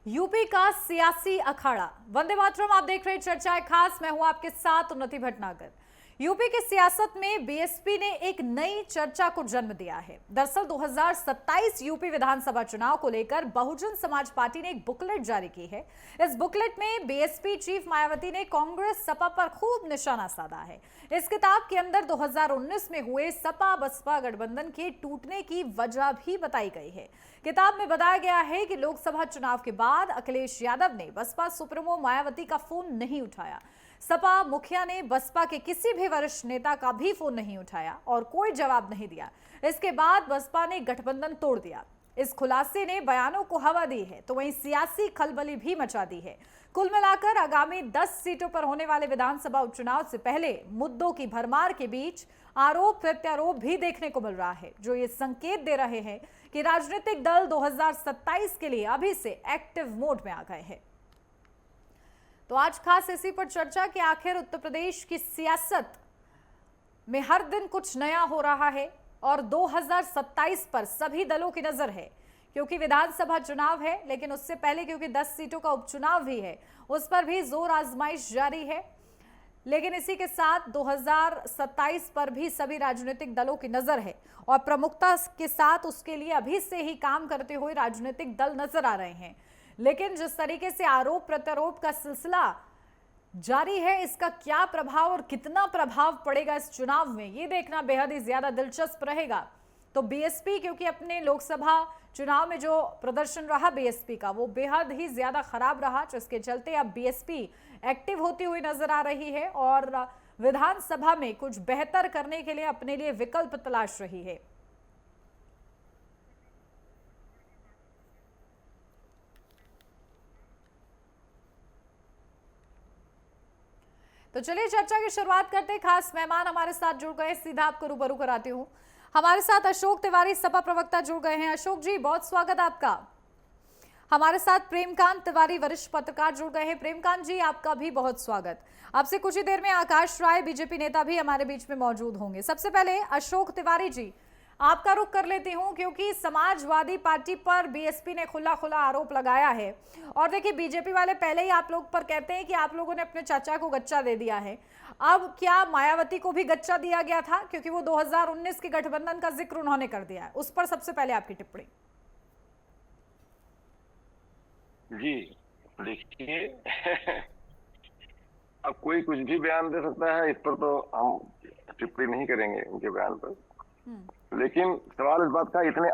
UP का सियासी अखाड़ा। वंदे मातरम आप देख रहे हैं चर्चा है खास। मैं हूं आपके साथ उन्नति भटनागर। यूपी की सियासत में बीएसपी ने एक नई चर्चा को जन्म दिया है। दरअसल 2027 यूपी विधानसभा चुनाव को लेकर बहुजन समाज पार्टी ने एक बुकलेट जारी की है। इस बुकलेट में बीएसपी चीफ मायावती ने कांग्रेस सपा पर खूब निशाना साधा है। इस किताब के अंदर 2019 में हुए सपा बसपा गठबंधन के टूटने की वजह भी बताई गई है। किताब में बताया गया है कि लोकसभा चुनाव के बाद अखिलेश यादव ने बसपा सुप्रीमो मायावती का फोन नहीं उठाया। सपा मुखिया ने बसपा के किसी भी वरिष्ठ नेता का भी फोन नहीं उठाया और कोई जवाब नहीं दिया। इसके बाद बसपा ने गठबंधन तोड़ दिया। इस खुलासे ने बयानों को हवा दी है तो वहीं सियासी खलबली भी मचा दी है। कुल मिलाकर आगामी 10 सीटों पर होने वाले विधानसभा उपचुनाव से पहले मुद्दों की भरमार के बीच आरोप प्रत्यारोप भी देखने को मिल रहा है, जो ये संकेत दे रहे हैं कि राजनीतिक दल 2027 के लिए अभी से एक्टिव मोड में आ गए हैं। तो आज खास इसी पर चर्चा कि आखिर उत्तर प्रदेश की सियासत में हर दिन कुछ नया हो रहा है और 2027 पर सभी दलों की नजर है, क्योंकि विधानसभा चुनाव है, लेकिन उससे पहले क्योंकि 10 सीटों का उपचुनाव भी है, उस पर भी जोर आजमाइश जारी है। लेकिन इसी के साथ 2027 पर भी सभी राजनीतिक दलों की नजर है और प्रमुखता के साथ उसके लिए अभी से ही काम करते हुए राजनीतिक दल नजर आ रहे हैं। लेकिन जिस तरीके से आरोप प्रत्यारोप का सिलसिला जारी है, इसका क्या प्रभाव और कितना प्रभाव पड़ेगा इस चुनाव में, ये देखना बेहद ही ज्यादा दिलचस्प रहेगा। तो बीएसपी, क्योंकि अपने लोकसभा चुनाव में जो प्रदर्शन रहा बीएसपी का, वो बेहद ही ज्यादा खराब रहा, जिसके चलते अब बीएसपी एक्टिव होती हुई नजर आ रही है और विधानसभा में कुछ बेहतर करने के लिए अपने लिए विकल्प तलाश रही है। तो चलिए चर्चा की शुरुआत करते हैं। खास मेहमान हमारे साथ जुड़ गए, सीधा आपको रूबरू कराती हूँ। हमारे साथ अशोक तिवारी सपा प्रवक्ता जुड़ गए हैं। अशोक जी, बहुत स्वागत आपका। हमारे साथ प्रेमकांत तिवारी वरिष्ठ पत्रकार जुड़ गए हैं। प्रेमकांत जी, आपका भी बहुत स्वागत। आपसे कुछ ही देर में आकाश राय बीजेपी नेता भी हमारे बीच में मौजूद होंगे। सबसे पहले अशोक तिवारी जी, आपका रुख कर लेती हूं, क्योंकि समाजवादी पार्टी पर बीएसपी ने खुला खुला आरोप लगाया है और देखिए बीजेपी वाले पहले ही आप लोग पर कहते हैं कि आप लोगों ने अपने चाचा को गच्चा दे दिया है। अब क्या मायावती को भी गच्चा दिया गया था, क्योंकि वो 2019 के गठबंधन का जिक्र उन्होंने कर दिया है, उस पर सबसे पहले आपकी टिप्पणी। जी देखिए अब कोई कुछ भी बयान दे सकता है, इस पर तो हम टिप्पणी नहीं करेंगे उनके बयान पर। लेकिन सवाल इस बात का, इतने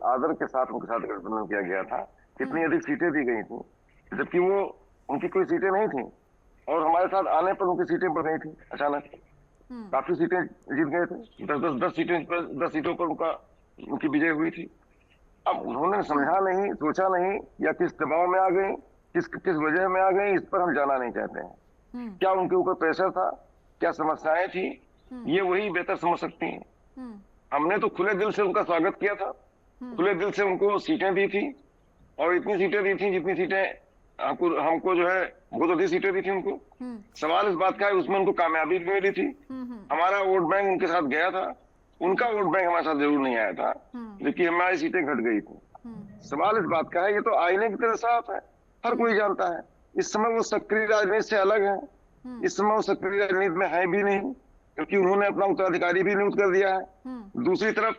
आदर के साथ उनके साथ गठबंधन किया गया था, कितनी अधिक सीटें दी गई थी, जबकि वो उनकी कोई सीटें नहीं थी और हमारे साथ आने पर उनकी सीटें बढ़ गई थी। अचानक काफी सीटें जीत गए थे, 10 सीटों पर उनकी विजय हुई थी। अब उन्होंने समझा नहीं, सोचा नहीं, या किस दबाव में आ गए, किस वजह में आ गए, इस पर हम जाना नहीं चाहते हैं। क्या उनके ऊपर प्रेशर था, क्या समस्याएं थी, ये वही बेहतर समझ सकती हैं। हमने तो खुले दिल से उनका स्वागत किया था, खुले दिल से उनको सीटें दी थी और इतनी सीटें दी थी जितनी सीटें हमको जो है बहुत अधिक सीटें दी थी उनको। सवाल इस बात का है, उसमें उनको कामयाबी भी मिली थी। हमारा वोट बैंक उनके साथ गया था, उनका वोट बैंक हमारे साथ जरूर नहीं आया था, लेकिन हमारी सीटें घट गई थी। सवाल इस बात का है, ये तो आईने की तरह साफ है, हर कोई जानता है। इस समय वो सक्रिय राजनीति से अलग है, इस समय वो सक्रिय राजनीति में है भी नहीं, क्योंकि उन्होंने अपना उत्तराधिकारी भी नियुक्त कर दिया है। दूसरी तरफ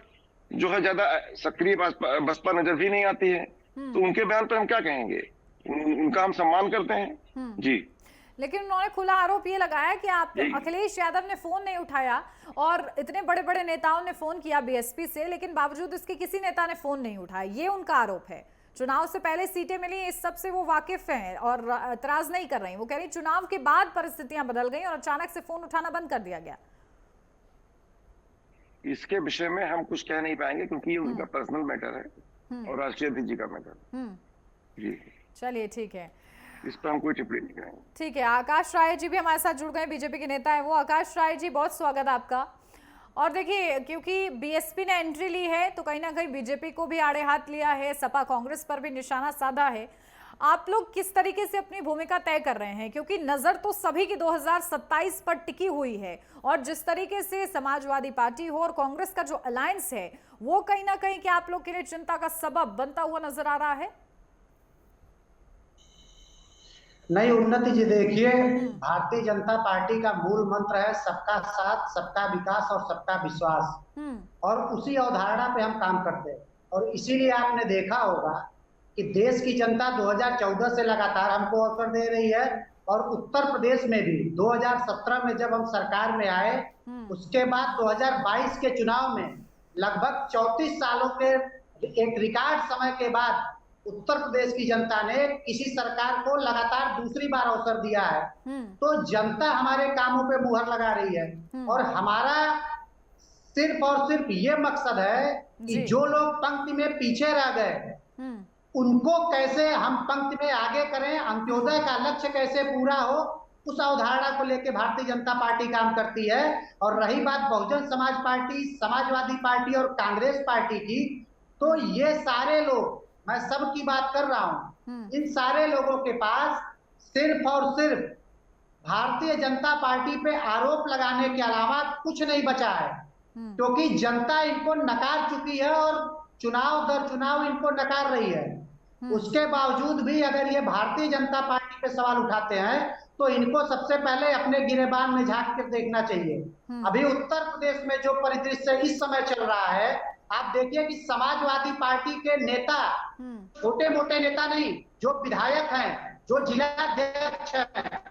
जो है ज्यादा सक्रिय बसपा नजर भी नहीं आती है, तो उनके बयान पर हम क्या कहेंगे, उनका हम सम्मान करते हैं। जी, लेकिन उन्होंने खुला आरोप ये लगाया कि आप अखिलेश यादव ने फोन नहीं उठाया और इतने बड़े बड़े नेताओं ने फोन किया बीएसपी से, लेकिन बावजूद इसके किसी नेता ने फोन नहीं उठाया, ये उनका आरोप है। चुनाव से पहले सीटें मिली, इस सब से वो वाकिफ हैं और एतराज नहीं कर रही। वो कह रही चुनाव के बाद परिस्थितियां बदल गई और अचानक से फोन उठाना बंद कर दिया गया। इसके विषय में हम कुछ कह नहीं पाएंगे, क्योंकि ये उनका पर्सनल मैटर है और राष्ट्रीय अध्यक्ष जी का मैटर। जी चलिए ठीक है, इस पर हम कोई टिप्पणी नहीं करेंगे। ठीक है। आकाश राय जी भी हमारे साथ जुड़ गए, बीजेपी के नेता है वो। आकाश राय जी, बहुत स्वागत आपका। और देखिए, क्योंकि बीएसपी ने एंट्री ली है तो कहीं ना कहीं बीजेपी को भी आड़े हाथ लिया है, सपा कांग्रेस पर भी निशाना साधा है। आप लोग किस तरीके से अपनी भूमिका तय कर रहे हैं, क्योंकि नजर तो सभी की 2027 पर टिकी हुई है और जिस तरीके से समाजवादी पार्टी हो और कांग्रेस का जो अलायंस है वो कहीं ना कहीं क्या आप लोग के लिए चिंता का सबब बनता हुआ नजर आ रहा है? नहीं उन्नति जी, देखिए भारतीय जनता पार्टी का मूल मंत्र है सबका साथ, सबका विकास और सबका विश्वास, और उसी अवधारणा पे हम काम करते हैं। और इसीलिए आपने देखा होगा कि देश की जनता 2014 से लगातार हमको अवसर दे रही है, और उत्तर प्रदेश में भी 2017 में जब हम सरकार में आए, उसके बाद 2022 के चुनाव में लगभग 34 सालों के एक रिकॉर्ड समय के बाद उत्तर प्रदेश की जनता ने किसी सरकार को लगातार दूसरी बार अवसर दिया है। तो जनता हमारे कामों पे मुहर लगा रही है, और हमारा सिर्फ और सिर्फ ये मकसद है कि जो लोग पंक्ति में पीछे रह गए उनको कैसे हम पंक्ति में आगे करें, अंत्योदय का लक्ष्य कैसे पूरा हो, उस अवधारणा को लेकर भारतीय जनता पार्टी काम करती है। और रही बात बहुजन समाज पार्टी, समाजवादी पार्टी और कांग्रेस पार्टी की, तो ये सारे लोग, मैं सबकी बात कर रहा हूं, इन सारे लोगों के पास सिर्फ और सिर्फ भारतीय जनता पार्टी पे आरोप लगाने के अलावा कुछ नहीं बचा है, क्योंकि जनता इनको नकार चुकी है और चुनाव दर चुनाव इनको नकार रही है। उसके बावजूद भी अगर ये भारतीय जनता पार्टी पे सवाल उठाते हैं तो इनको सबसे पहले अपने गिरेबान में झांक कर देखना चाहिए। अभी उत्तर प्रदेश में जो परिदृश्य इस समय चल रहा है, आप देखिए कि समाजवादी पार्टी के नेता, छोटे मोटे नेता नहीं, जो विधायक हैं, जो जिलाध्यक्ष हैं,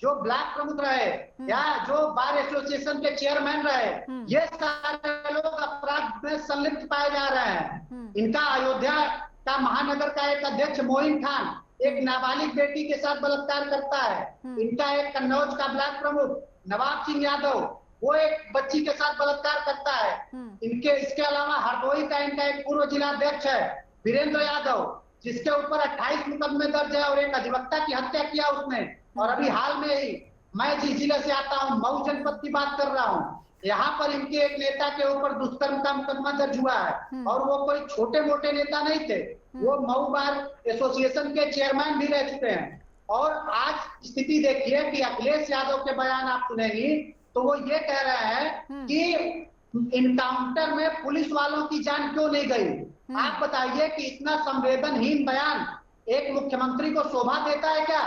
जो ब्लॉक प्रमुख रहे या जो बार एसोसिएशन के चेयरमैन रहे, ये सारे लोग अपराध में संलिप्त पाए जा रहे हैं। इनका अयोध्या का महानगर का एक अध्यक्ष मोइन खान एक नाबालिग बेटी के साथ बलात्कार करता है। इनका एक कन्नौज का ब्लॉक प्रमुख नवाब सिंह यादव, वो एक बच्ची के साथ बलात्कार करता है। इसके अलावा हरदोई का इनका एक पूर्व जिलाध्यक्ष है वीरेंद्र यादव, जिसके ऊपर 28 मुकदमे दर्ज है और एक अधिवक्ता की हत्या किया उसने। और अभी हाल में ही मैं जिस जिले से आता हूँ, मऊ जनपद की बात कर रहा हूँ, यहाँ पर इनके एक नेता के ऊपर दुष्कर्म का मुकदमा दर्ज हुआ है, और वो कोई छोटे मोटे नेता नहीं थे, वो मऊ बार एसोसिएशन के चेयरमैन भी रह चुके हैं। और आज स्थिति देखिए कि अखिलेश यादव के बयान आप सुनेंगी तो वो ये कह रहे हैं कि इनकाउंटर में पुलिस वालों की जान क्यों नहीं गई। आप बताइए कि इतना संवेदनहीन बयान एक मुख्यमंत्री को शोभा देता है क्या,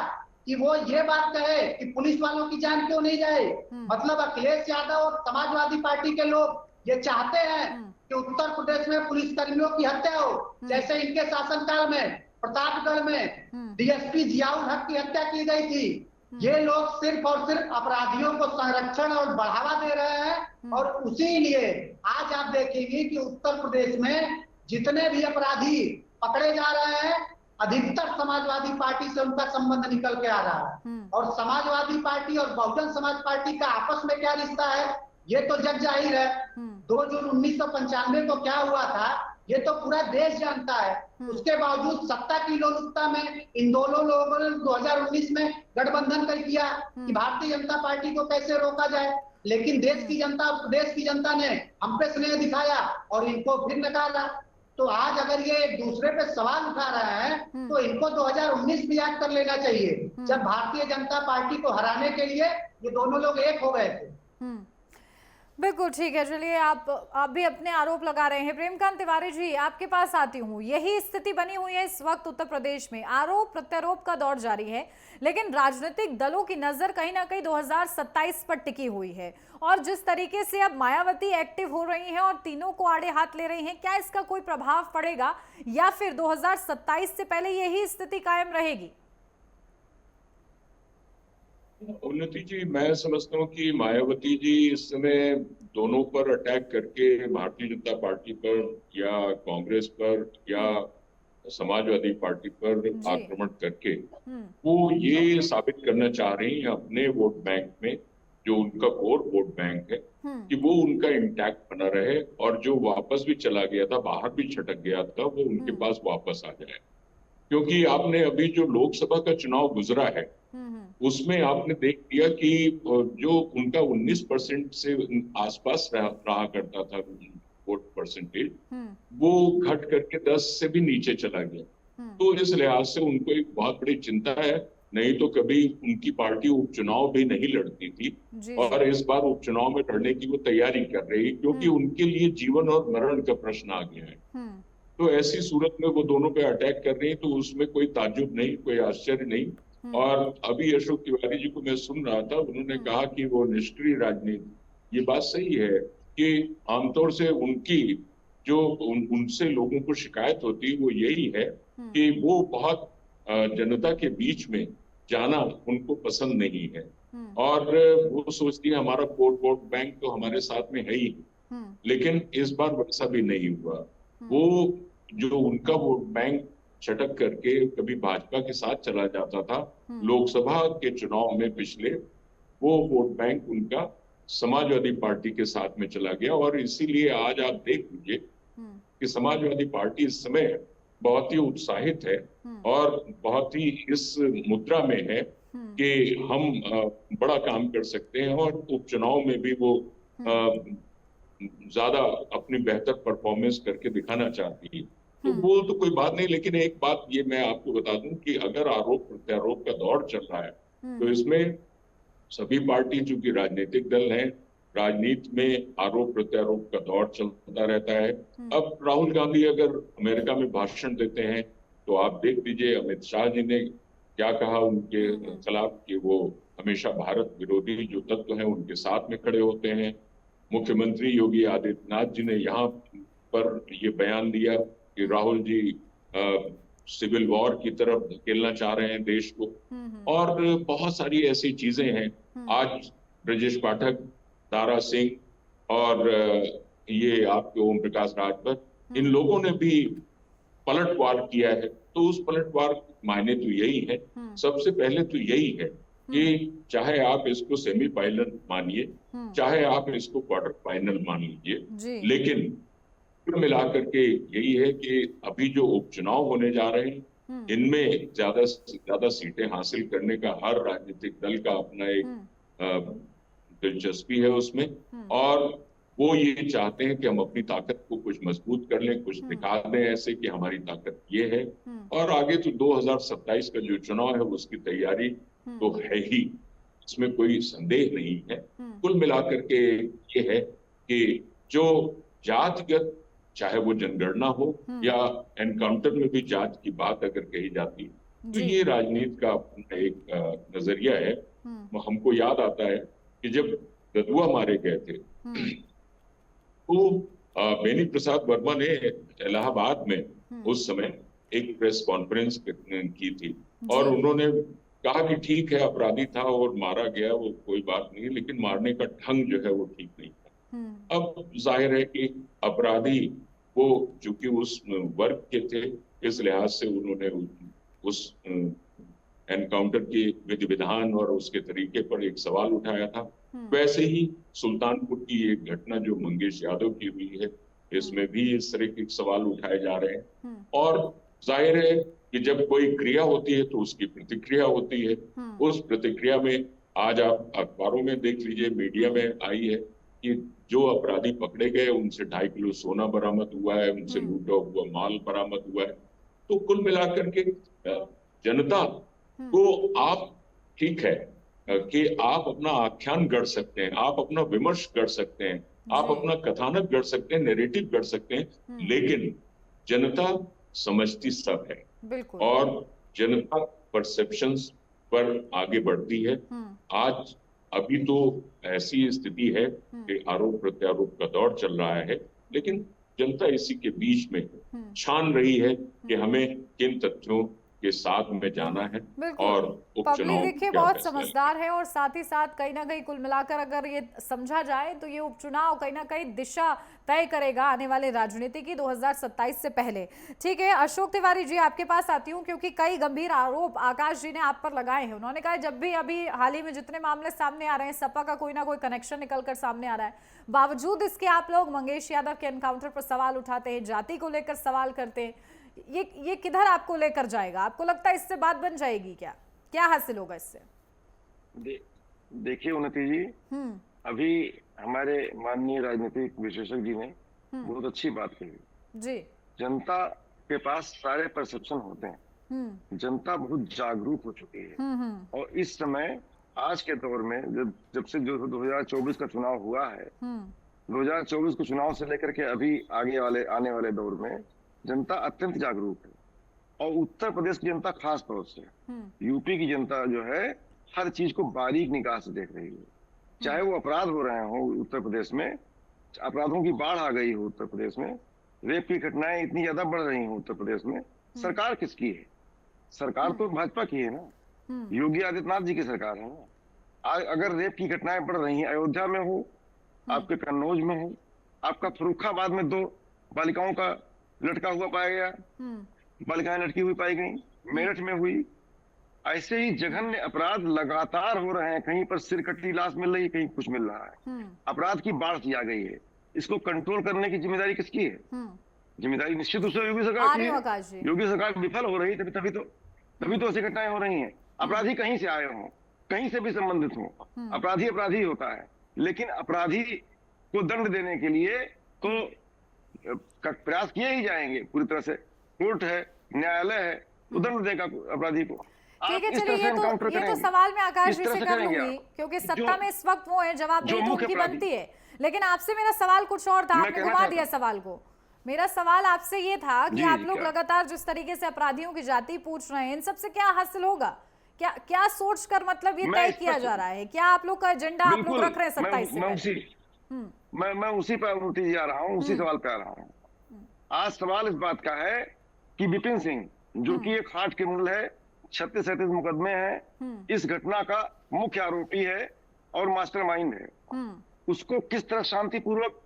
कि वो ये बात कहे कि पुलिस वालों की जान क्यों नहीं जाए। मतलब अखिलेश यादव और समाजवादी पार्टी के लोग ये चाहते हैं कि उत्तर प्रदेश में पुलिसकर्मियों की हत्या हो, जैसे इनके शासनकाल में प्रतापगढ़ में डीएसपी जियाउल हक की हत्या की गई थी। ये लोग सिर्फ और सिर्फ अपराधियों को संरक्षण और बढ़ावा दे रहे हैं, और उसी लिए आज आप देखेंगे कि उत्तर प्रदेश में जितने भी अपराधी पकड़े जा रहे हैं, अधिकतर समाजवादी पार्टी से उनका संबंध निकल के आ रहा है। और समाजवादी पार्टी और बहुजन समाज पार्टी का आपस में क्या रिश्ता है, ये तो जग जाहिर है। 2 जून 1995 को क्या हुआ था, ये तो पूरा देश जानता है। उसके बावजूद सत्ता की लोलुपता में इन दोनों लोगों ने 2019 में गठबंधन कर किया कि भारतीय जनता पार्टी को कैसे रोका जाए, लेकिन देश की जनता, प्रदेश की जनता ने हम पे स्नेह दिखाया और इनको फिर नकारा। तो आज अगर ये एक दूसरे पे सवाल उठा रहे हैं तो इनको 2019 भी याद कर लेना चाहिए, जब भारतीय जनता पार्टी को हराने के लिए ये दोनों लोग एक हो गए थे। बिल्कुल ठीक है, चलिए आप भी अपने आरोप लगा रहे हैं। प्रेमकांत तिवारी जी, आपके पास आती हूँ। यही स्थिति बनी हुई है इस वक्त उत्तर प्रदेश में, आरोप प्रत्यारोप का दौर जारी है, लेकिन राजनीतिक दलों की नजर कहीं ना कहीं 2027 पर टिकी हुई है। और जिस तरीके से अब मायावती एक्टिव हो रही हैं और तीनों को आड़े हाथ ले रही हैं, क्या इसका कोई प्रभाव पड़ेगा या फिर 2027 से पहले यही स्थिति कायम रहेगी? उन्नति जी, मैं समझता हूँ कि मायावती जी इस समय दोनों पर अटैक करके भारतीय जनता पार्टी पर या कांग्रेस पर या समाजवादी पार्टी पर आक्रमण करके वो ये साबित करना चाह रही हैं अपने वोट बैंक में, जो उनका कोर वोट बैंक है, कि वो उनका इंटैक्ट बना रहे और जो वापस भी चला गया था, बाहर भी छटक गया था, वो उनके पास वापस आ जाए। क्योंकि आपने अभी जो लोकसभा का चुनाव गुजरा है उसमें आपने देख लिया कि जो उनका 19% से आसपास रहा करता था वोट परसेंटेज, वो घट करके 10 से भी नीचे चला गया। तो इस लिहाज से उनको एक बहुत बड़ी चिंता है, नहीं तो कभी उनकी पार्टी उपचुनाव भी नहीं लड़ती थी, और इस बार उपचुनाव में लड़ने की वो तैयारी कर रही है, क्योंकि उनके लिए जीवन और मरण का प्रश्न आ गया है। तो ऐसी सूरत में वो दोनों पे अटैक कर रही है, तो उसमें कोई ताज्जुब नहीं, कोई आश्चर्य नहीं और अभी अशोक तिवारी जी को मैं सुन रहा था, उन्होंने कहा कि वो निष्क्रिय राजनीति। ये बात सही है कि आमतौर से उनकी जो उनसे लोगों को शिकायत होती है वो यही है कि वो बहुत जनता के बीच में जाना उनको पसंद नहीं है, और वो सोचती है हमारा वोट बैंक तो हमारे साथ में है ही। लेकिन इस बार वैसा भी नहीं हुआ। वो जो उनका वोट बैंक छटक करके कभी भाजपा के साथ चला जाता था, लोकसभा के चुनाव में पिछले वो वोट बैंक उनका समाजवादी पार्टी के साथ में चला गया। और इसीलिए आज आप देख लीजिए कि समाजवादी पार्टी इस समय बहुत ही उत्साहित है और बहुत ही इस मुद्रा में है कि हम बड़ा काम कर सकते हैं, और उपचुनाव में भी वो ज्यादा अपनी बेहतर परफॉर्मेंस करके दिखाना चाहती है। तो वो तो कोई बात नहीं, लेकिन एक बात ये मैं आपको बता दूं कि अगर आरोप प्रत्यारोप का दौर चल रहा है तो इसमें सभी पार्टी चूंकि राजनीतिक दल हैं, राजनीति में आरोप प्रत्यारोप का दौर चलता रहता है। अब राहुल गांधी अगर अमेरिका में भाषण देते हैं तो आप देख लीजिए अमित शाह जी ने क्या कहा उनके खिलाफ कि वो हमेशा भारत विरोधी जो तत्व हैं उनके साथ में खड़े होते हैं। मुख्यमंत्री योगी आदित्यनाथ जी ने यहाँ पर ये बयान दिया कि राहुल जी सिविल वॉर की तरफ धकेलना चाह रहे हैं देश को, और बहुत सारी ऐसी चीजें हैं। आज ब्रजेश पाठक, दारा सिंह और ये आपके ओम प्रकाश राजभर, इन लोगों ने भी पलटवार किया है। तो उस पलटवार मायने तो यही है, सबसे पहले तो यही है कि चाहे आप इसको सेमीफाइनल मानिए, चाहे आप इसको क्वार्टर फाइनल मान लीजिए, लेकिन कुल मिलाकर के यही है कि अभी जो उपचुनाव होने जा रहे हैं इनमें ज्यादा से ज्यादा सीटें हासिल करने का हर राजनीतिक दल का अपना एक दिलचस्पी है उसमें, और वो ये चाहते हैं कि हम अपनी ताकत को कुछ मजबूत कर लें, कुछ दिखा दें ऐसे कि हमारी ताकत ये है। और आगे तो 2027 का जो चुनाव है उसकी तैयारी तो है ही, इसमें कोई संदेह नहीं है। कुल मिलाकर के ये है कि जो जातिगत, चाहे वो जनगणना हो या एनकाउंटर में भी जात की बात अगर कही जाती है तो ये राजनीति का अपना एक नजरिया है। हमको याद आता है कि जब गदुआ मारे गए थे तो बेनी प्रसाद वर्मा ने इलाहाबाद में उस समय एक प्रेस कॉन्फ्रेंस की थी और उन्होंने कहा कि ठीक है अपराधी था और मारा गया, वो कोई बात नहीं, लेकिन मारने का ढंग जो है वो ठीक नहीं था। अब जाहिर है कि अपराधी वो चूंकि उस वर्ग के थे, इस लिहाज से उन्होंने उस एनकाउंटर के विधि विधान और उसके तरीके पर एक सवाल उठाया था। वैसे ही सुल्तानपुर की एक घटना जो मंगेश यादव की हुई है, इसमें भी इस तरह के सवाल उठाए जा रहे हैं। और जाहिर है कि जब कोई क्रिया होती है तो उसकी प्रतिक्रिया होती है। उस प्रतिक्रिया में आज आप अखबारों में देख लीजिए, मीडिया में आई है कि जो अपराधी पकड़े गए उनसे 2.5 किलो सोना बरामद हुआ है, उनसे लूटा हुआ माल बरामद हुआ है। तो कुल मिलाकर के जनता को आप ठीक है कि आप अपना आख्यान गढ़ सकते हैं, आप अपना विमर्श कर सकते हैं, आप अपना कथानक गढ़ सकते हैं, नैरेटिव गढ़ सकते हैं, लेकिन जनता समझती सब है और जनता परसेप्शंस पर आगे बढ़ती है। आज अभी तो ऐसी स्थिति है कि आरोप प्रत्यारोप का दौर चल रहा है, लेकिन जनता इसी के बीच में छान रही है कि हमें किन तथ्यों के साथ में जाना है। और पब्लिक देखिए बहुत समझदार है और साथ ही साथ कहीं ना कहीं कुल मिलाकर अगर ये समझा जाए तो ये उपचुनाव कहीं ना कहीं दिशा तय करेगा आने वाले राजनीति की 2027 से पहले। ठीक है अशोक तिवारी जी, आपके पास आती हूँ क्योंकि कई गंभीर आरोप आकाश जी ने आप पर लगाए हैं। उन्होंने कहा जब भी अभी हाल ही में जितने मामले सामने आ रहे हैं, सपा का कोई ना कोई कनेक्शन निकल कर सामने आ रहा है, बावजूद इसके आप लोग मंगेश यादव के एनकाउंटर पर सवाल उठाते हैं, जाति को लेकर सवाल करते हैं। ये किधर आपको लेकर जाएगा? आपको लगता है इससे बात बन जाएगी? क्या हासिल होगा इससे? देखिए उन्नति जी, अभी हमारे माननीय राजनीतिक विशेषज्ञ जी ने बहुत अच्छी बात कही जी। जनता के पास सारे परसेप्शन होते हैं, जनता बहुत जागरूक हो चुकी है और इस समय आज के दौर में जब से जो 2024 का चुनाव हुआ है, 2024 के चुनाव से लेकर के अभी आने वाले दौर में जनता अत्यंत जागरूक है और उत्तर प्रदेश की जनता खास तौर से यूपी की जनता जो है हर चीज को बारीक निगाह से देख रही है। चाहे वो अपराध हो रहे हो उत्तर प्रदेश में, अपराधों की बाढ़ आ गई हो उत्तर प्रदेश में, रेप की घटनाएं इतनी ज्यादा बढ़ रही हैं उत्तर प्रदेश में, सरकार किसकी है? सरकार तो भाजपा की है ना, योगी आदित्यनाथ जी की सरकार है ना। अगर रेप की घटनाएं बढ़ रही हैं, अयोध्या में हो, आपके कन्नौज में हो, आपका फर्रुखाबाद में 2 बालिकाओं का लटका हुआ पाया गया, बालिकाएं लटकी हुई पाई गई, मेरठ में हुई। ऐसे ही जघन्य अपराध लगातार हो रहे हैं। कहीं पर सिर कटी लाश मिल रही है, कहीं कुछ मिल रहा है। अपराध की बाढ़ सी आ गई है। इसको कंट्रोल करने की जिम्मेदारी किसकी है? जिम्मेदारी निश्चित रूप से योगी सरकार की है। योगी सरकार विफल हो रही है, तभी तो ऐसी घटनाएं हो रही हैं। अपराधी कहीं से आए हों, कहीं से भी संबंधित हों, अपराधी अपराधी होता है। लेकिन अपराधी को दंड देने के लिए तो प्रयास किए ही जाएंगे पूरी तरह से। कोर्ट है, न्यायालय है, तो दंड देगा अपराधी को। ठीक है, चलिए ये तो सवाल मैं आकाश जी से कर लूंगी, क्योंकि सत्ता में इस वक्त वो है, जवाबदेही तो उनकी बनती है। लेकिन आपसे मेरा सवाल कुछ और था, आपने घुमा दिया सवाल को। मेरा सवाल आपसे ये था कि आप लोग लगातार जिस तरीके से अपराधियों की जाति पूछ रहे हैं, इन सबसे क्या हासिल होगा? क्या सोच कर मतलब ये तय किया जा रहा है? क्या आप लोग का एजेंडा आप लोग रख रहे हैं 27 से? मैं उसी पर उठी जा रहा हूँ, उसी सवाल पे आ रहा हूँ। आज सवाल इस बात का है कि विपिन सिंह, जो कि एक हार्ट क्रिमिनल है, 36-37 मुकदमे हैं, इस घटना का मुख्य आरोपी है और मास्टरमाइंड है, उसको किस तरह शांतिपूर्वक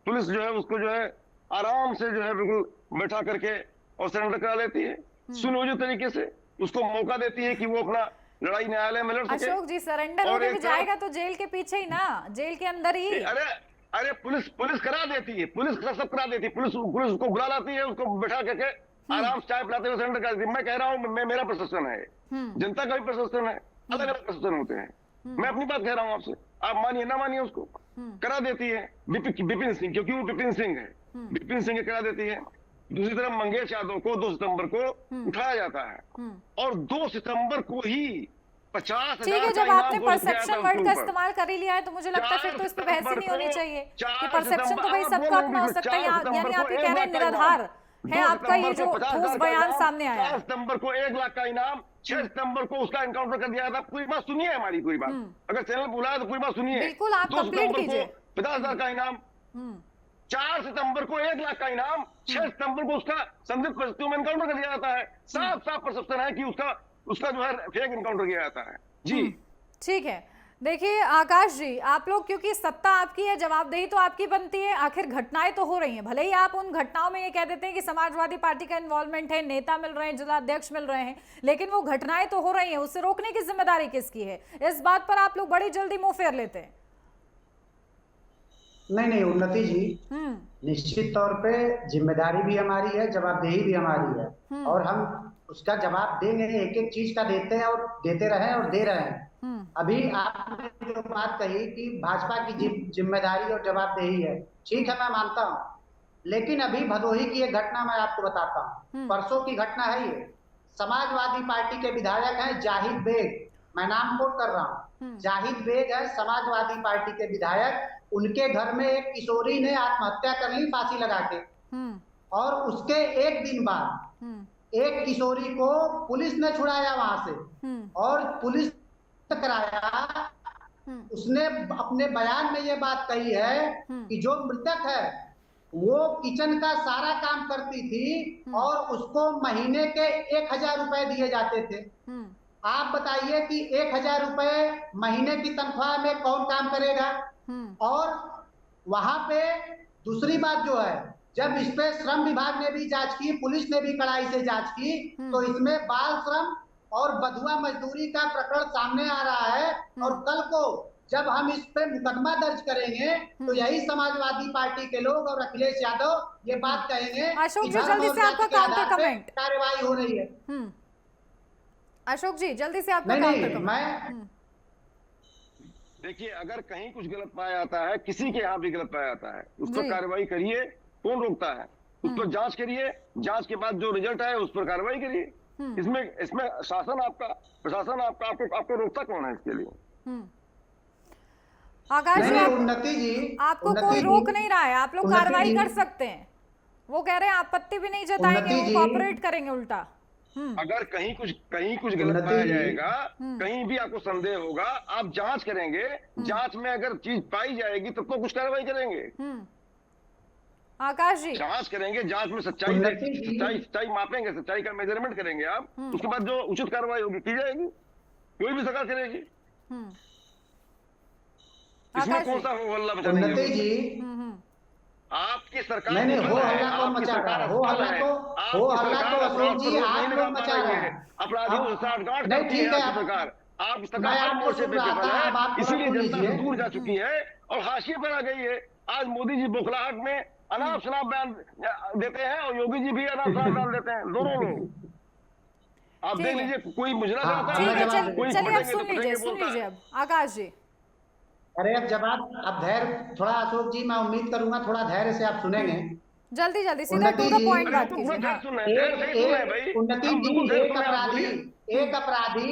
पुलिस जो है उसको जो है आराम से जो है बिल्कुल बैठा करके और सरेंडर करा लेती है, सुनियोजित तरीके से उसको मौका देती है कि वो अपना लड़ाई न्यायालय में लड़ सके। अशोक जी, सरेंडर होके भी जाएगा तो जेल के पीछे ही ना, जेल के अंदर ही। अरे पुलिस करा देती है, पुलिस सब करा देती है, पुलिस उसको बुला लाती है, उसको बैठा करके आराम से चाय पिलाते हुए सरेंडर कर देती है। मैं कह रहा हूँ, मेरा प्रशासन है, जनता का भी प्रशासन है, अलग अलग प्रशासन होते हैं। मैं अपनी बात कह रहा हूँ आपसे, आप मानिए ना मानिए, उसको करा देती है विपिन सिंह, क्योंकि वो विपिन सिंह है, विपिन सिंह करा देती है। दूसरी तरफ मंगेश यादव को 2 सितंबर को उठाया जाता है और 2 सितंबर को ही 50,000। ठीक है, जब आपने परसेप्शन वर्ड का इस्तेमाल कर ही लिया है तो मुझे लगता है फिर तो इस पे बहस ही नहीं होनी चाहिए कि परसेप्शन तो भाई सबका अपना हो सकता है। यानी आप ये कह रहे हैं निराधार है आपका ये जो ठोस बयान सामने आया। 4 सितंबर को 1 लाख का इनाम, 6 सितंबर को उसका एनकाउंटर कर दिया था। पूरी बात सुनिए, हमारी पूरी बात, अगर चैनल बुलाया तो पूरी बात सुनिए। बिल्कुल, आप कंप्लीट कीजिए। 50,000 का इनाम, 4 सितंबर को 1 लाख का इनाम, 6 सितंबर को उसका संदिग्ध परिस्थितियों में एनकाउंटर कर दिया जाता है। साफ परसेप्शन है कि उसका जो है फेक एनकाउंटर किया जाता है। जी ठीक है, देखिए आकाश जी, आप लोग क्योंकि सत्ता आपकी है, जवाबदेही तो आपकी बनती है। आखिर घटनाएं तो हो रही हैं, भले ही आप उन घटनाओं में ये कह देते हैं कि समाजवादी पार्टी का इन्वॉल्वमेंट है, नेता मिल रहे हैं, जिलाध्यक्ष मिल रहे हैं, लेकिन वो घटनाएं तो हो रही हैं, उससे रोकने की जिम्मेदारी किसकी है? इस बात पर आप लोग बड़ी जल्दी मुंह फेर लेते हैं। नहीं उन्नति जी, निश्चित तौर पे जिम्मेदारी भी हमारी है, जवाबदेही भी हमारी है, और हम उसका जवाब देंगे, एक एक चीज का देते हैं और देते रहे और दे रहे हैं। अभी आपने जो बात कही कि भाजपा की जिम्मेदारी और जवाबदेही है, ठीक है, मैं मानता हूँ, लेकिन अभी भदोही की एक घटना मैं आपको बताता हूँ। परसों की घटना है ये। समाजवादी पार्टी के विधायक हैं जाहिद बेग, मैं नाम कोट कर रहा हूँ, जाहिद बेग है समाजवादी पार्टी के विधायक। उनके घर में एक किशोरी ने आत्महत्या कर ली फांसी लगा के, और उसके एक दिन बाद एक किशोरी को पुलिस ने छुड़ाया वहां से, और पुलिस कराया। उसने अपने बयान में ये बात कही है कि जो मृतक है वो किचन का सारा काम करती थी और उसको महीने के 1,000 रुपए दिए जाते थे। आप बताइए कि 1,000 रुपए महीने की तनख्वाह में कौन काम करेगा? और वहां पे दूसरी बात जो है, जब इस पे श्रम विभाग ने भी जांच की, पुलिस ने भी कड़ाई से जांच की, तो इसमें बाल श्रम और बधुआ मजदूरी का प्रकरण सामने आ रहा है। और कल को जब हम इस पे मुकदमा दर्ज करेंगे तो यही समाजवादी पार्टी के लोग और अखिलेश यादव ये बात कहेंगे। अशोक जी, जल्दी से आपका काउंटर कमेंट। कार्रवाई हो रही है। अशोक जी, जल्दी से आपका काउंटर कमेंट। मैं देखिए, अगर कहीं कुछ गलत पाया जाता है, किसी के यहाँ भी गलत पाया जाता है, उस पर कार्रवाई करिए। कौन रोकता है? उस पर जांच करिए, जांच के बाद जो रिजल्ट है उस पर कार्रवाई करिए। इसमें शासन आपका, प्रशासन आपका, आपको रोकता कौन है इसके लिए? आकाश जी, उन्नति जी, आपको कोई रोक नहीं रहा है, आप लोग कार्रवाई कर सकते हैं। वो कह रहे हैं आपत्ति भी नहीं जताएंगे, वो कोऑपरेट करेंगे उल्टा। अगर कहीं कुछ गलत उन्नति पाया जी। जाएगा, कहीं भी आपको संदेह होगा, आप जांच करेंगे, जांच में अगर चीज पाई जाएगी तब तो कुछ कार्रवाई करेंगे। आकाश जी, जांच करेंगे, जांच में सच्चाई उन्नति जी। सच्चाई मापेंगे, सच्चाई का मेजरमेंट करेंगे आप, उसके बाद जो उचित कार्रवाई होगी की जाएगी, कोई भी सरकार करेगी। इसमें आकाश कौन जी। सा हो हल्ला मचाने की उन्नति जरूरत है? जी, आपकी सरकार नहीं विफल हो है, हल्ला कौन आपकी मचा रहा सरकार है? हो असफल हल्ला है, तो आपकी अशोक सरकार जी अपराध आप पर लोग रोक मचा नहीं रहे लगा हैं। पा रही है, अपराधियों से साठगांठ नहीं करती है ठीक है, आपकी अब सरकार। आपकी सरकार मैं हर आपको मोर्चे सुन पे रहा विफल था, है, अब आप थोड़ा इसीलिए सुन जनता से लीजिए। दूर जा चुकी है और हाशिए पर आ गई है। आज मोदी जी बौखलाहट में अनाप शनाप बयान देते हैं और योगी जी भी अनाप शनाप डाल देते हैं, दोनों लोग। आप ठीक देख है। लीजिए, कोई मुजरा हाँ, कराता हाँ, मैं ठीक है, जवाब दे कोई देता हूँ। चलिए अब फटेंगे तो सुन फटेंगे लीजिए बोलता है। अब आकाश जी। अरे अब जवाब, अब धैर्य थोड़ा, अशोक जी मैं उम्मीद करूंगा थोड़ा धैर्य से आप सुनेंगे। जल्दी जल्दी सीधा उन्नति टू द जी, पॉइंट अरे हम बात तो पूरा कीजिए। हाँ, धैर्य सुन रहे हैं, धैर्य से ही सुन रहे हैं भाई, उन्नति हम जी, बिल्कुल धैर्य एक सुन रहे हैं, आप अपराधी बोलिए। एक अपराधी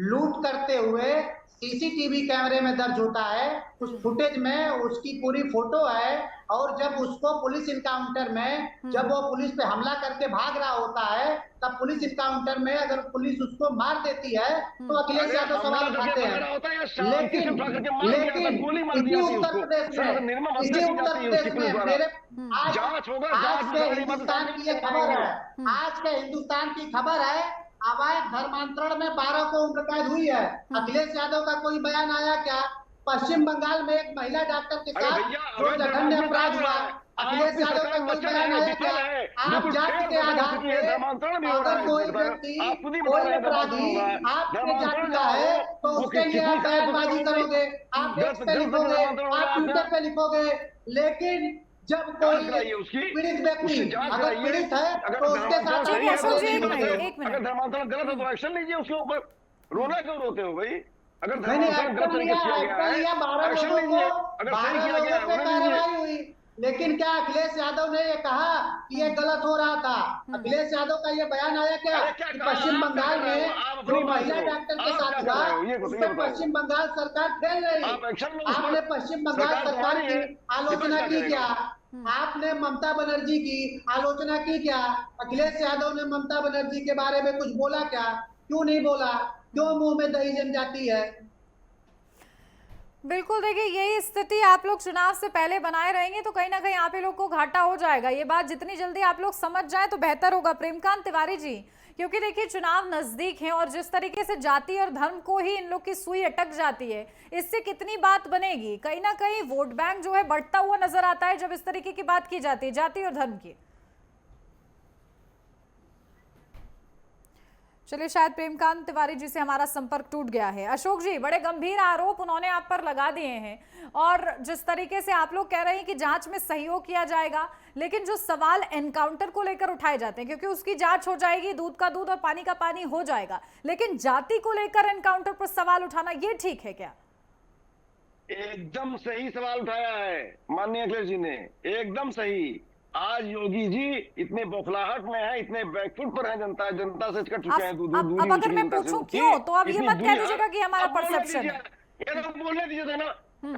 लूट करते हुए सीसीटीवी कैमरे में दर्ज होता है, उस फुटेज में उसकी पूरी फोटो है, और जब उसको पुलिस इनकाउंटर में, जब वो पुलिस पे हमला करके भाग रहा होता है, तब पुलिस इनकाउंटर में अगर पुलिस उसको मार देती है तो अखिलेश अरे यादव हमला सवाल करके उठाते भाग रहा हैं। होता है या शांति से उठा करके मार दिया था, लेकिन गोली मार दी इसी जाती है उत्तर उसको, प्रदेश सर में, निर्मम हत्या इसी की उत्तर जाती है उसकी प्रदेश पुलिस में द्वारा। मेरे आज जांच होगा, आज जांच में के सारी बातें हिंदुस्तान सामने की ये आ खबर जाएंगी। है, आज के हिंदुस्तान की खबर है, अवैध धर्मांतरण में 12 को उम्र कैद हुई है। अखिलेश यादव का कोई बयान आया क्या? पश्चिम बंगाल में एक महिला डॉक्टर के अरे साथ भैया, जो अवैध जघन्य धर्मांतरण अपराध कहाँ हुआ, हो रहा है? अखिलेश आपकी यादव सरकार का कोई लचर बयान है, आया विफल क्या? है, आप बिल्कुल जाति फेल के परफॉर्म आधार चुकी है, पे धर्मांतरण भी हो रहा अगर है कोई इसी प्रकार। व्यक्ति, आप खुद ही बता कोई रहे हैं अपराधी धर्मांतरण हो रहा है, आपके धर्मांतरण जाति का जहाँ है हो, तो वो उसके लिए कितनी आप सारी बयानबाजी प्रकार करोगे, आप जल्द डेस्क से पे जल्द लिखोगे, धर्मांतरण होगा आप ट्विटर आपका। पे लिखोगे, लेकिन जब जांच कोई कराइए उसकी, पीड़ित व्यक्ति उसकी जांच अगर कराइए, पीड़ित है अगर तो उसके धर्मांतरण साथ ठीक सही है है तो अशोक जी, अच्छी एक बात मिनट, है, एक मिनट। अगर धर्मांतरण गलत है तो एक्शन लीजिए उसके ऊपर, रोना क्यों रोते हो भाई? अगर नहीं नहीं, धर्मांतरण गलत एक्शन तरीके से किया गया लिया, 12 है, एक्शन लोगों लीजिए, को, अगर सही 12 किया गया लोगों है पे उन्हें लीजिए। कार्रवाई हुई, लेकिन क्या अखिलेश यादव ने ये कहा कि ये गलत हो रहा था? अखिलेश यादव का ये बयान आया क्या अरे क्या कि कहा? पश्चिम आप क्या बंगाल कर रहे हो? में आप अपनी जो बात महिला करो। डॉक्टर के आप साथ क्या कर हुआ रहे हो? ये उस बताओ। पर पश्चिम बंगाल सरकार खेल रही? आप एक्शन लो उस पर। आपने पश्चिम बंगाल सरकार सरकार तुम्हारी की है, आलोचना विपक्ष क्या की क्या? करेगा? आपने ममता बनर्जी की आलोचना की क्या? अखिलेश यादव ने ममता बनर्जी के बारे में कुछ बोला क्या? क्यों नहीं बोला? क्यों मुंह में दही जम जाती है? बिल्कुल, देखिए यही स्थिति आप लोग चुनाव से पहले बनाए रहेंगे तो कहीं ना कहीं आप ही लोग को घाटा हो जाएगा। ये बात जितनी जल्दी आप लोग समझ जाएं तो बेहतर होगा प्रेमकांत तिवारी जी, क्योंकि देखिए चुनाव नजदीक है और जिस तरीके से जाति और धर्म को ही इन लोग की सुई अटक जाती है, इससे कितनी बात बनेगी? कहीं ना कहीं वोट बैंक जो है बढ़ता हुआ नजर आता है जब इस तरीके की बात की जाती है जाति और धर्म की। चलिए, शायद प्रेमकांत तिवारी जी से हमारा संपर्क टूट गया है। अशोक जी, बड़े गंभीर आरोप उन्होंने आप पर लगा दिए हैं और जिस तरीके से आप लोग कह रहे हैं कि जांच में सहयोग किया जाएगा, लेकिन जो सवाल एनकाउंटर को लेकर उठाए जाते हैं, क्योंकि उसकी जांच हो जाएगी, दूध का दूध और पानी का पानी हो जाएगा, लेकिन जाति को लेकर एनकाउंटर पर सवाल उठाना ये ठीक है क्या? एकदम सही सवाल उठाया है माननीय अखिलेश जी ने, एकदम सही। आज योगी जी इतने बौखलाहट में है, इतने बैकफुट पर है, जनता से कट चुके हैं, दूर दूर अब अगर मैं पूछूं क्यों, तो अब ये मत कह दीजिएगा कि हमारा परसेप्शन है। ये तो बोलने दीजिए था ना,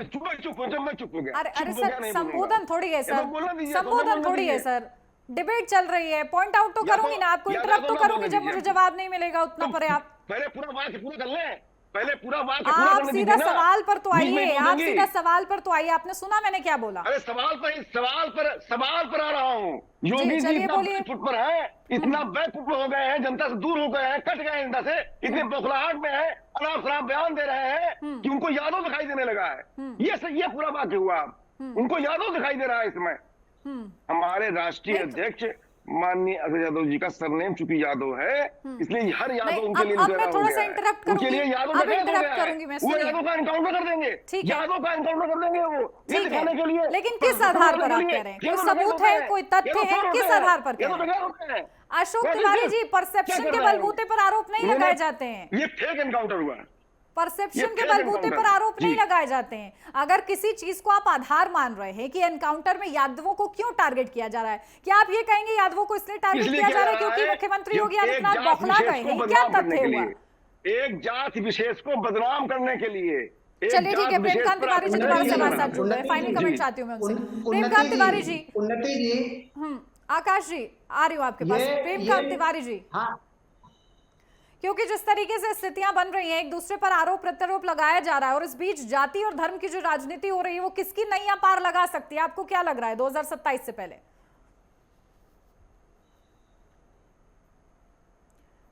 चुप हो, जब मैं चुप हो गया। अरे चुप हो गया, सर, नहीं संबोधन थोड़ी है सर, बोलना दीजिए, संबोधन थोड़ी है सर, डिबेट चल रही है, पॉइंट आउट तो करूंगी ना, आपको इंटरप्ट तो करूंगी जब मुझे जवाब नहीं मिलेगा उतना पर आप पहले पूरा बात पूरा कर लें, पहले पूरा बात आप सीधा सवाल पर तो बीच में आइए, ही आप बोलेंगी। सीधा सवाल पर तो आइए। आपने सुना मैंने क्या बोला? अरे सवाल पर आ रहा हूँ। योगी जी चलिए इतना बोलिए। बैकफुट पर है, इतना बैकफुट हो गए हैं, जनता से दूर हो गए हैं, कट गए हैं जनता से, इतने बौखलाहट में है, अनाप शनाप बयान दे रहे हैं कि उनको यादव दिखाई देने लगा है। ये पूरा वाक्य हुआ। उनको यादव दिखाई दे रहा है इसमें। हमारे राष्ट्रीय अध्यक्ष माननीय अखिलेश यादव जी का सरनेम चूंकि यादव है, इसलिए हर यादव उनके लिए अब मैं थोड़ा सा इंटरप्ट उनके लिए करूंगी, यादव अब दिखाई इंटरप्ट देगा। करूंगी मैं, वो सुनिए। यादव का एनकाउंटर कर देंगे, ठीक है। यादव का एनकाउंटर कर देंगे वो, ये ठीक दिखाने के है, लिए। लेकिन किस आधार पर आप कह रहे हैं? कोई सबूत है, कोई तथ्य है, किस आधार पर कह रहे हैं? अशोक तिवारी जी, परसेप्शन के बलबूते पर आरोप नहीं लगाए जाते हैं। ये फेक एनकाउंटर हुआ। परसेप्शन के बलबूते पर आरोप नहीं लगाए जाते हैं। अगर किसी चीज को आप आधार मान रहे हैं कि एनकाउंटर में यादवों को क्यों टारगेट किया जा रहा है, क्या आप ये कहेंगे यादवों को इसलिए टारगेट किया जा रहा है क्योंकि मुख्यमंत्री योगी आदित्यनाथ बौखला गए हैं? क्या तथ्य हुआ? एक जाति विशेष को बदनाम करने के लिए। चलिए ठीक है, प्रेमकांत तिवारी जी दोबारा से हमारे साथ जुड़ रहे हैं, फाइनल कमेंट चाहती हूँ मैं उनसे। प्रेमकांत तिवारी जी, उन्नति जी, आकाश जी आ रही हूँ आपके पास। प्रेमकांत तिवारी जी, हाँ क्योंकि जिस तरीके से स्थितियां बन रही हैं, एक दूसरे पर आरोप प्रत्यारोप लगाया जा रहा है और इस बीच जाति और धर्म की जो राजनीति हो रही है वो किसकी नैया पार लगा सकती है? आपको क्या लग रहा है 2027 से पहले?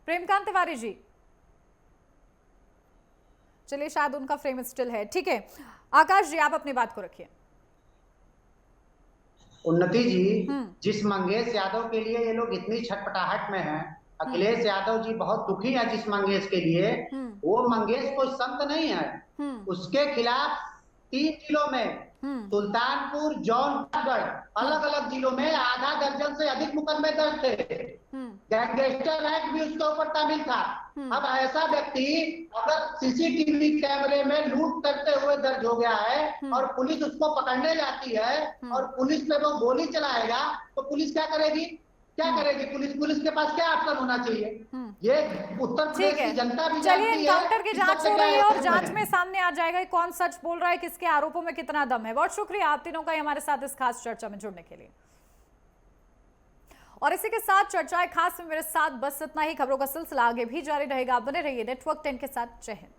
प्रेमकांत तिवारी जी, चलिए शायद उनका फ्रेम स्टिल है, ठीक है। आकाश जी, आप अपनी बात को रखिए। उन्नति जी, जिस मंगेश यादव के लिए ये लोग इतनी छटपटाहट में हैं, अखिलेश यादव जी बहुत दुखी है जिस मंगेश के लिए, वो मंगेश कोई संत नहीं है। उसके खिलाफ 3 जिलों में, सुल्तानपुर, जौनपुर, अलग अलग जिलों में आधा दर्जन से अधिक मुकदमे दर्ज थे। गैंगस्टर एक्ट भी उसके ऊपर शामिल था। अब ऐसा व्यक्ति अगर सीसीटीवी कैमरे में लूट करते हुए दर्ज हो गया है और पुलिस उसको पकड़ने जाती है और पुलिस पे वो गोली चलाएगा, तो पुलिस क्या करेगी? क्या करेगी पुलिस के पास क्या ऑप्शन होना चाहिए? ये उत्तर प्रदेश की जनता भी चलिए, जानती है। एनकाउंटर की जांच हो रही है और जांच में सामने आ जाएगा कौन सच बोल रहा है, किसके आरोपों में कितना दम है। बहुत शुक्रिया आप तीनों का हमारे साथ इस खास चर्चा में जुड़ने के लिए। और इसी के साथ चर्चाएं खास में मेरे साथ बस इतना ही। खबरों का सिलसिला आगे भी जारी रहेगा। आप बने रहिए नेटवर्क 10 के साथ। जय हिंद।